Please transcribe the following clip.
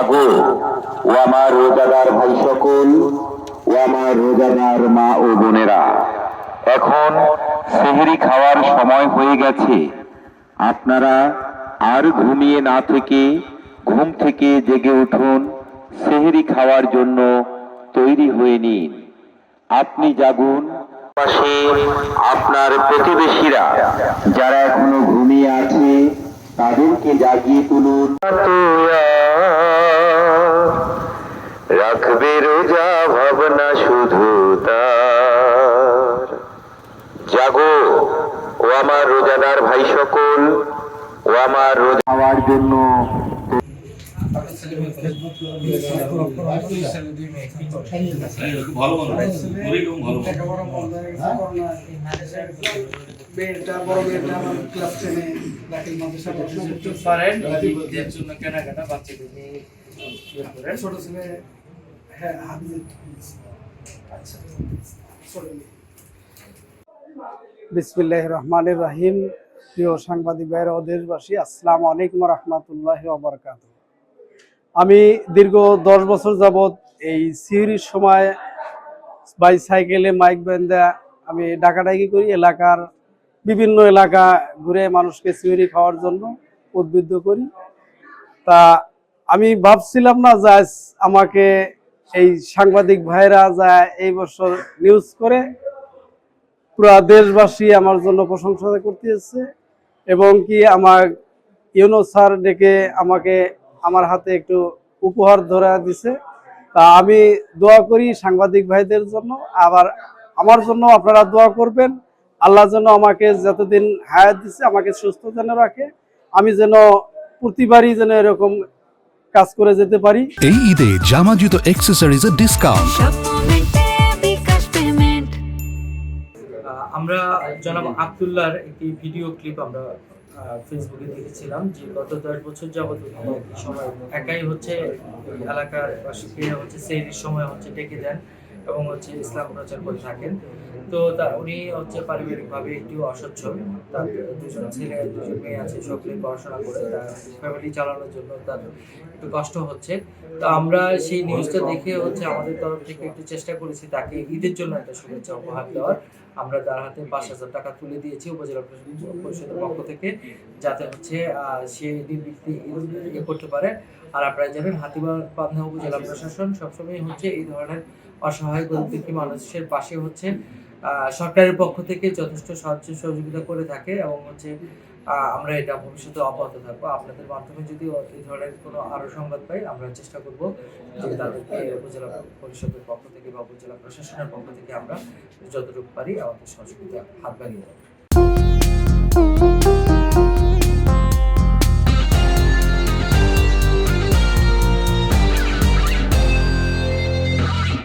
জাগো ও আমার রোজাদার ভাই সকল, ও আমার রোজাদার মা ও বোনেরা, এখন সেহরি খাওয়ার সময় হয়ে গেছে। আপনারা আর ঘুমিয়ে না থেকে ঘুম থেকে জেগে উঠুন, সেহরি খাওয়ার জন্য তৈরি হয়ে নিন। আপনি জাগুন, পাশে আপনার প্রতিবেশীরা যারা এখনো ঘুমিয়ে আছে তাদেরকে জাগিয়ে তুলুন। রাখবে রোজা ভাবনা শুধু তার। জাগো ও আমার রোজাদার ভাই সকল, ও আমার রোজা খাওয়ার জন্য ছোট ছেলে। হ্যাঁ, বিসমিল্লাহির রহমানির রহিম। প্রিয় সাংবাদিক ভাইরা ও দেশবাসী, আসসালামু আলাইকুম রহমতুল্লাহি ওয়া বারাকাতুহু। আমি দীর্ঘ 10 বছর যাবৎ এই সিউড়ির সময় বাইসাইকেলে মাইক বেঁধে আমি ডাকাডাকি করি, এলাকার বিভিন্ন এলাকা ঘুরে মানুষকে সিউড়ি খাওয়ার জন্য উদ্বুদ্ধ করি। তা আমি ভাবছিলাম না যে আমাকে এই সাংবাদিক ভাইরা যা এই বছর নিউজ করে পুরা দেশবাসী আমার জন্য প্রশংসা করতেছে এবং কি আমার ইউনুস স্যার ডেকে আমাকে আমার হাতে একটু উপহার ধরা দিছে। তা আমি দোয়া করি সাংবাদিক ভাইদের জন্য, আবার আমার জন্য আপনারা দোয়া করবেন। আল্লাহ যেন আমাকে যতদিন হায়াত দিছে আমাকে সুস্থ যেন রাখে, আমি যেন প্রতিবারই যেন এরকম কাজ করে যেতে পারি। এই ঈদে জামা জুতো অ্যাক্সেসরিজের ডিসকাউন্ট। আমরা জনাব আব্দুল্লাহর একটি ভিডিও ক্লিপ আমরা ফেসবুকে দেখেছিলাম যে গত 10 বছর যাবত সময় একাই হচ্ছে এলাকার বাসীকে হচ্ছে সেহরির সময় হচ্ছে ডেকে দেন এবং হচ্ছে ইসলাম প্রচার করে থাকেন। তো উনি হচ্ছে পারিবারিকভাবে একটু অসচ্ছল, তার 2জন ছেলে 2জন মেয়ে আছে, সকলে পড়াশোনা করে তার ফ্যামিলি চালানোর জন্য তার একটু কষ্ট হচ্ছে। তো আমরা সেই নিউজটা দেখে হচ্ছে আমাদের তরফ থেকে একটু চেষ্টা করেছি তাকে ঈদের জন্য একটা শুভেচ্ছা উপহার দেওয়ার। আমরা তার হাতে 5,000 টাকা তুলে দিয়েছি উপজেলা পরিষদের পক্ষ থেকে, যাতে হচ্ছে সে নির্বিঘ্নে ইয়ে করতে পারে। আর আপনারা জানেন হাতীবান্ধা উপজেলা প্রশাসন সবসময় হচ্ছে এই ধরনের অসহায় গরিব মানুষের পাশে হচ্ছে সরকারের পক্ষ থেকে যথেষ্ট সাহায্য সহযোগিতা করে থাকে এবং হচ্ছে আমরা এটা ভবিষ্যতে অব্যাহত থাকবো। আপনাদের মাধ্যমে যদি এই ধরনের কোনো আরো সংবাদ পাই আমরা চেষ্টা করব যে তাদেরকে উপজেলা পরিষদের পক্ষ থেকে বা উপজেলা প্রশাসনের পক্ষ থেকে আমরা যতটুকু পারি আমাদের সহযোগিতা হাত বাড়িয়ে দেবো।